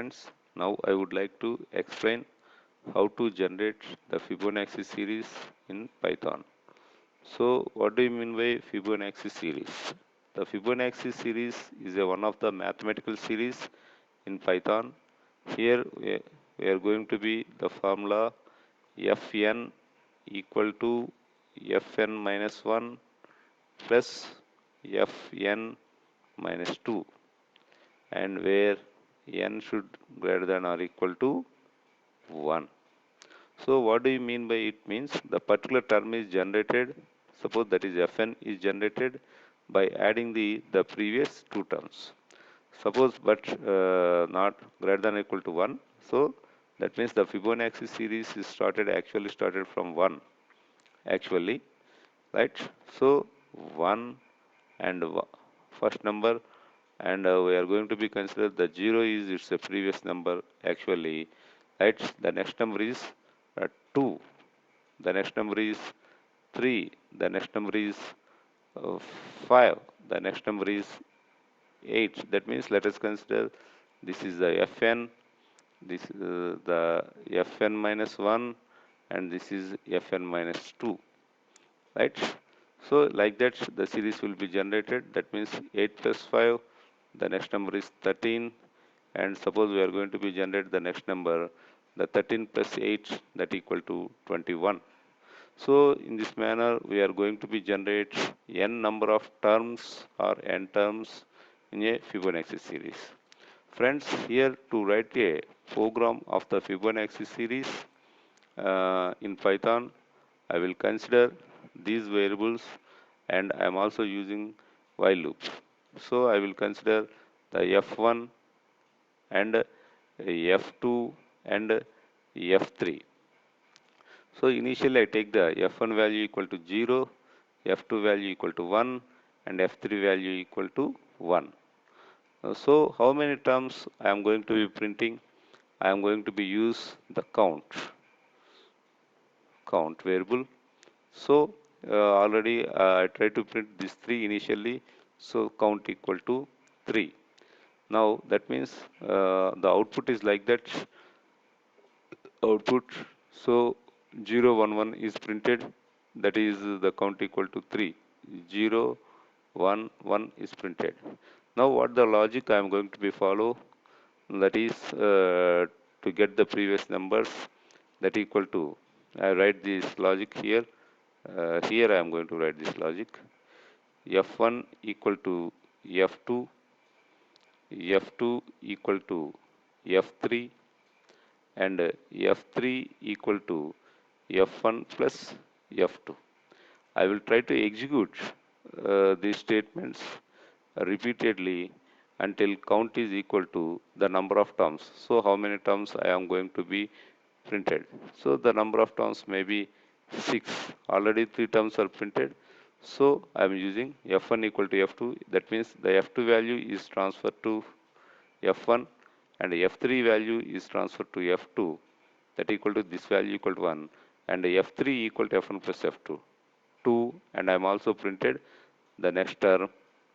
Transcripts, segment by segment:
Friends, now I would like to explain how to generate the Fibonacci series in Python. So what do you mean by Fibonacci series? The Fibonacci series is one of the mathematical series in Python. Here we are going to be the formula Fn equal to Fn minus 1 plus Fn minus 2, and where n should greater than or equal to 1. So what do you mean by it? Means the particular term is generated, suppose that is Fn is generated by adding the previous two terms. Suppose but not greater than or equal to 1. So that means the Fibonacci series is started from 1 actually, right? So 1 and first number, and we are going to be considered the 0 is its a previous number actually, right? The next number is 2, the next number is 3, the next number is 5, the next number is 8. That means let us consider this is the Fn, this the Fn minus 1, and this is Fn minus 2, right? So like that the series will be generated. That means 8 plus 5, the next number is 13, and suppose we are going to be generate the next number, the 13 plus 8, that equal to 21. So in this manner we are going to be generate n number of terms or n terms in a Fibonacci series. Friends, here to write a program of the Fibonacci series in Python, I will consider these variables, and I am also using while loop. So I will consider the F1 and F2 and F3. So initially I take the F1 value equal to 0, F2 value equal to 1, and F3 value equal to 1. So how many terms I am going to be printing? I am going to be use the count variable. So already I try to print these 3 initially, so count equal to 3. Now that means the output is like that output. So 0 1 1 is printed, that is the count equal to 3. 0 1 1 is printed. Now what the logic I am going to be follow, that is to get the previous numbers, that equal to, I write this logic here. Here I am going to write this logic. F1 equal to F2, F2 equal to F3, and F3 equal to F1 plus F2. I will try to execute these statements repeatedly until count is equal to the number of terms. So how many terms I am going to be printed? So the number of terms may be 6. Already 3 terms are printed. So I am using F1 equal to F2. That means the F2 value is transferred to F1, and F3 value is transferred to F2, that equal to this value equal to 1, and F3 equal to F1 plus F2, 2, and I am also printed the next term,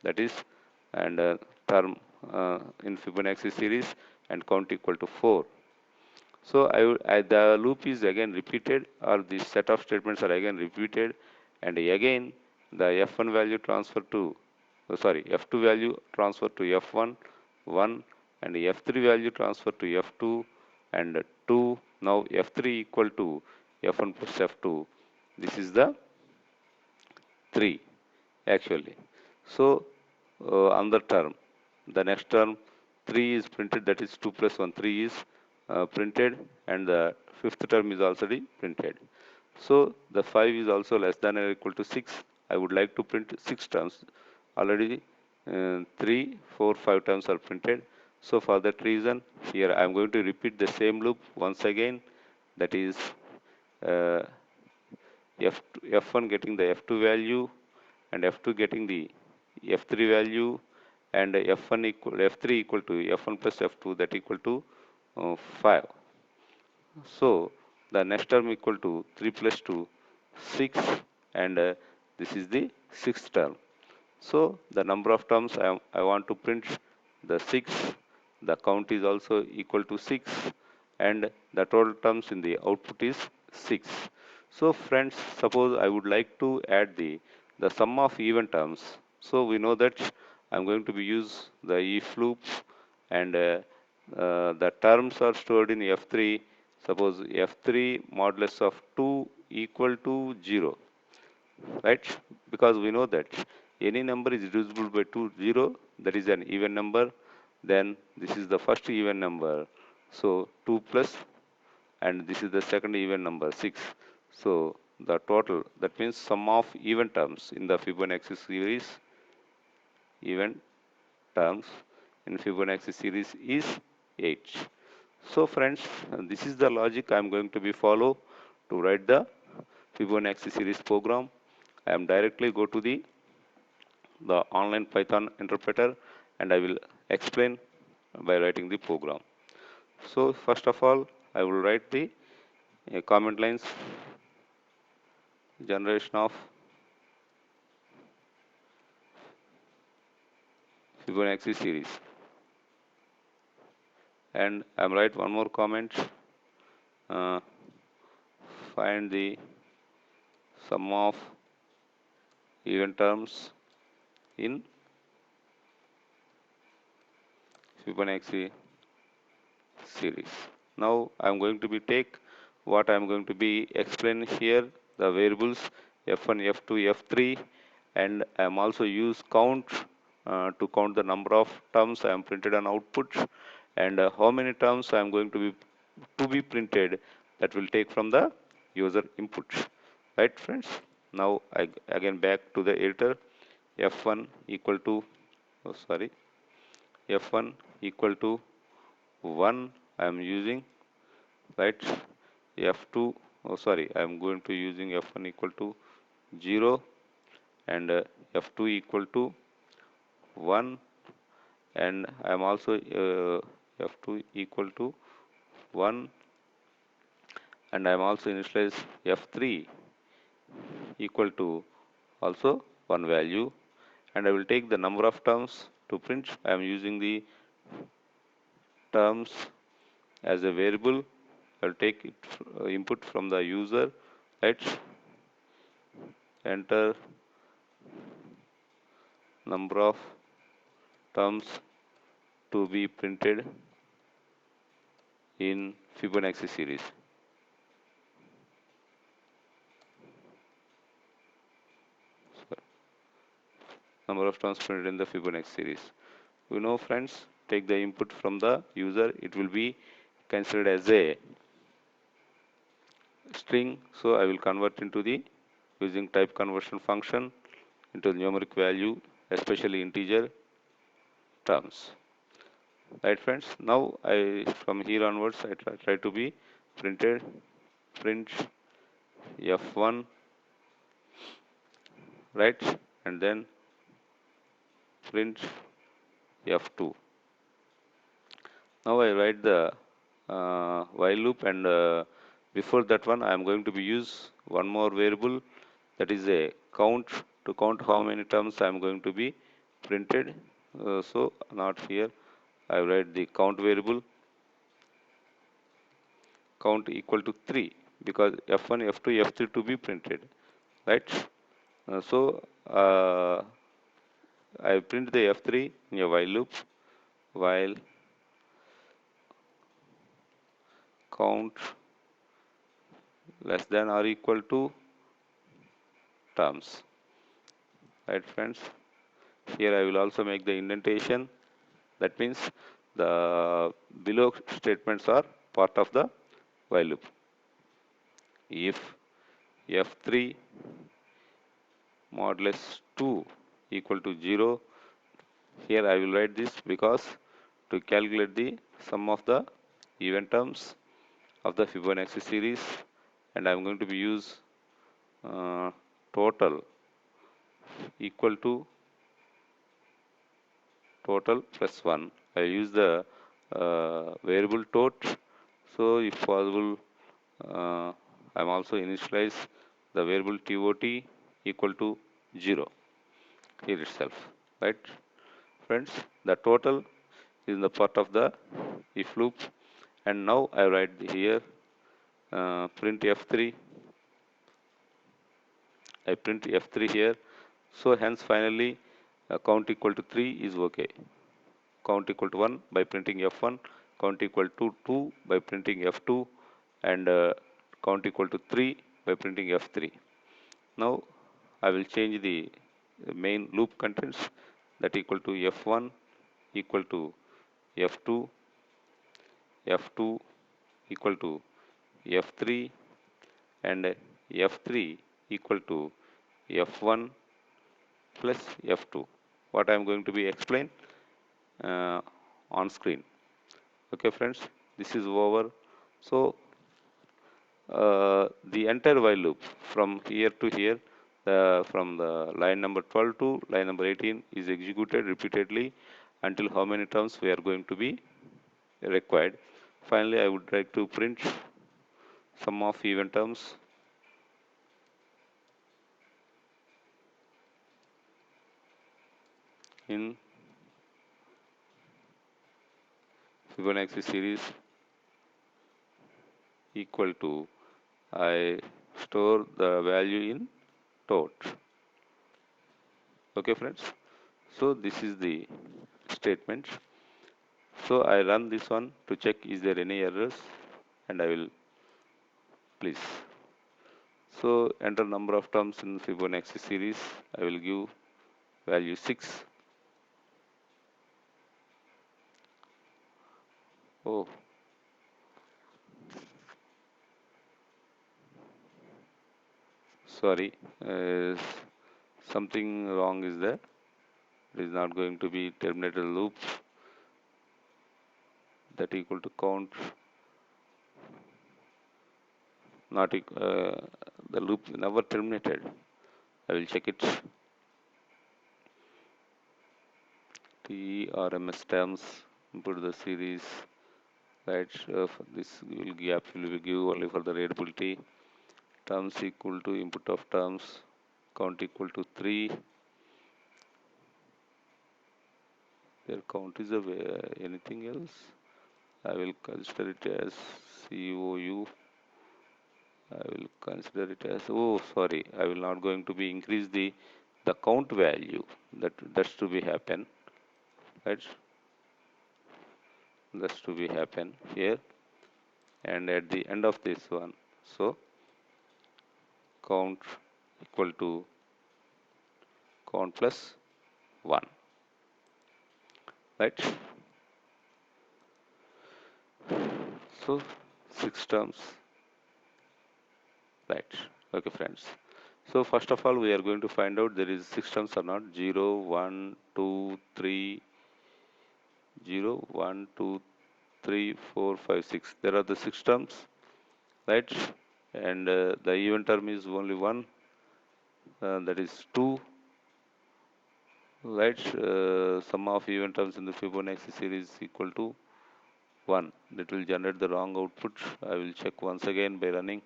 that is, and term in Fibonacci series, and count equal to 4. So the loop is again repeated, or this set of statements are again repeated, and again the F1 value transfer to, F2 value transfer to F1, 1, and F3 value transfer to F2, and 2. Now F3 equal to F1 plus F2. This is the 3 actually. So another term, the next term 3 is printed, that is 2 plus 1, 3 is printed, and the fifth term is already printed. So the 5 is also less than or equal to 6. I would like to print 6 terms. Already 3, 4, 5 terms are printed. So for that reason, here I am going to repeat the same loop once again. That is uh, F1 getting the F2 value, and F2 getting the F3 value, and F3 equal to F1 plus F2, that equal to 5. So the next term equal to 3 plus 2, 6, and this is the sixth term. So the number of terms I want to print the 6, the count is also equal to 6, and the total terms in the output is 6. So friends, suppose I would like to add the sum of even terms. So we know that I'm going to be use the if loop, and the terms are stored in F3. Suppose F3 modulus of 2 equal to 0, right? Because we know that any number is reducible by 2, 0, that is an even number. Then this is the first even number. So 2 plus, and this is the second even number 6. So the total, that means sum of even terms in the Fibonacci series, even terms in Fibonacci series is 8. So friends, this is the logic I am going to be follow to write the Fibonacci series program. I am directly go to the online Python interpreter, and I will explain by writing the program. So first of all, I will write the comment lines generation of Fibonacci series, and I am write one more comment. Uh, Find the sum of even terms in Fibonacci series. Now I am going to be take what I am going to be explain here, the variables f1, f2, f3, and I am also use count to count the number of terms I am printed on output, and how many terms I am going to be printed, that will take from the user input. Right friends? Now I again back to the editor. F1 equal to, oh sorry, F1 equal to 1 I am using, right? F2, oh sorry, I am going to using F1 equal to 0, and F2 equal to 1, and I am also F2 equal to 1, and I am also initialize F3 equal to also 1 value, and I will take the number of terms to print. I am using the terms as a variable. I will take it input from the user. Let's enter number of terms to be printed in Fibonacci series. Number of terms printed in the Fibonacci series. We know friends, take the input from the user, it will be considered as a string. So I will convert into the using type conversion function into the numeric value, especially integer terms. Right friends, now I from here onwards I try to be printed print f1, right, and then print f2. Now I write the while loop, and before that one I am going to be use one more variable, that is a count, to count how many terms I am going to be printed. So not here, I write the count variable, count equal to 3, because f1, f2, f3 to be printed, right? So I print the f3 in a while loop, while count less than or equal to terms, right friends? Here I will also make the indentation. That means the below statements are part of the while loop. If f3 modulus 2 equal to 0, here I will write this because to calculate the sum of the even terms of the Fibonacci series, and I am going to be use total equal to total plus 1. I use the variable tot. So if possible, I am also initialize the variable tot equal to 0 here itself, right friends? The total is the part of the if loop. And now I write here print F3. I print F3 here. So hence finally count equal to 3 is okay. Count equal to 1 by printing F1, count equal to 2 by printing F2, and count equal to 3 by printing F3. Now I will change the main loop contents, that equal to F1 equal to F2, F2 equal to F3, and F3 equal to F1 plus F2. What I am going to be explain uh, on screen. Okay friends, this is over. So the entire while loop from here to here, from the line number 12 to line number 18 is executed repeatedly until how many terms we are going to be required. Finally, I would like to print sum of even terms in Fibonacci series equal to, I store the value in tot. Okay friends, so this is the statement. So I run this one to check is there any errors, and I will please. So enter number of terms in Fibonacci series. I will give value 6. Oh, sorry, something wrong is there. It is not going to be terminated loop, that equal to count, not the loop never terminated. I will check it. TRMS terms, input the series, right? For this will gap will give only for the readability. Terms equal to input of terms, count equal to 3. Their count is anything else. I will consider it as COU. I will consider it as, oh sorry, I will not going to be increase the count value, that's to be happen, right? That's to be happen here, and at the end of this one, so count equal to count plus 1, right? So 6 terms, right? Okay friends, so first of all we are going to find out there is 6 terms or not. 0 1 2 3 0 1 2 3 4 5 6, there are the 6 terms, right? And the even term is only one, that is 2, right? Sum of even terms in the Fibonacci series equal to 1. That will generate the wrong output. I will check once again by running.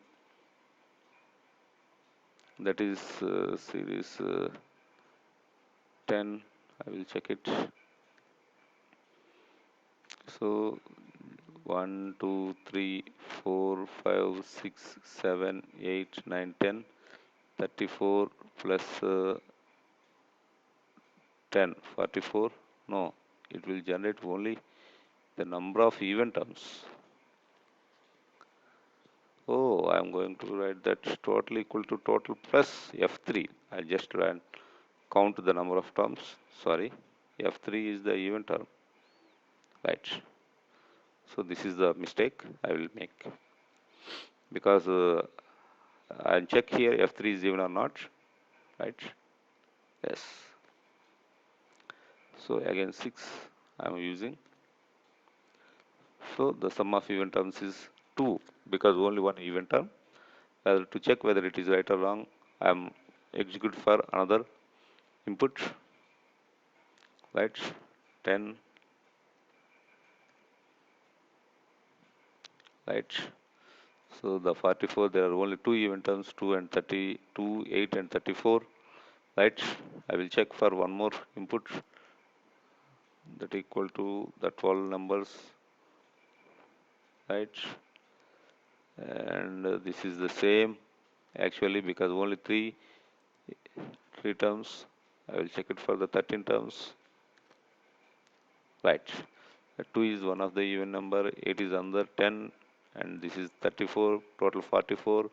That is series 10. I will check it. So 1 2 3 4 5 6 7 8 9 10, 34 plus 10, 44. No, it will generate only the number of even terms. Oh, I am going to write that total equal to total plus F3. I just ran count the number of terms. Sorry, F3 is the even term, right? So this is the mistake I will make, because I'll check here F3 is even or not, right? Yes. So again 6 I am using. So the sum of even terms is 2, because only one even term. To check whether it is right or wrong, I am execute for another input, right? 10, right? So the 44, there are only two even terms, 2 and 32, 8 and 34, right? I will check for one more input, that equal to the 12 numbers, right? And this is the same actually, because only three terms. I will check it for the 13 terms, right? 2 is one of the even number, 8 is another 10, and this is 34, total 44,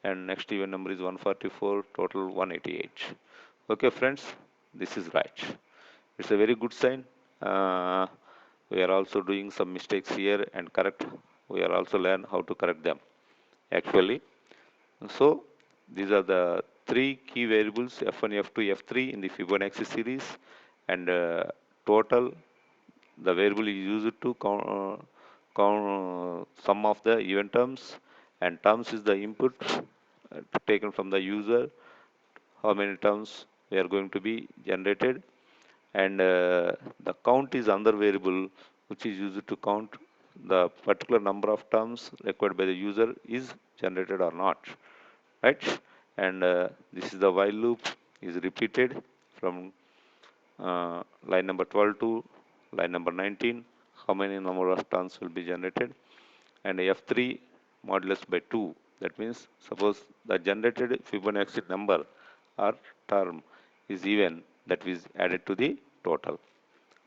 and next even number is 144, total 188. Okay, friends, this is right. It's a very good sign. Uh, we are also doing some mistakes here and correct. We are also learn how to correct them actually. So these are the three key variables F1, F2, F3 in the Fibonacci series, and total the variable is used to count sum of the event terms, and terms is the input taken from the user, how many terms we are going to be generated, and the count is another variable which is used to count the particular number of terms required by the user is generated or not, right? And this is the while loop is repeated from line number 12 to line number 19, how many number of terms will be generated, and F3 modulus by 2. That means suppose the generated Fibonacci number or term is even, that is added to the total,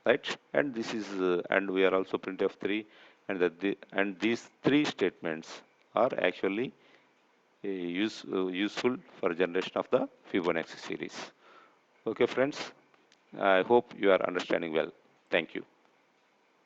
right? And this is and we are also print F3, and and these three statements are actually useful for generation of the Fibonacci series. Okay, friends, I hope you are understanding well. Thank you.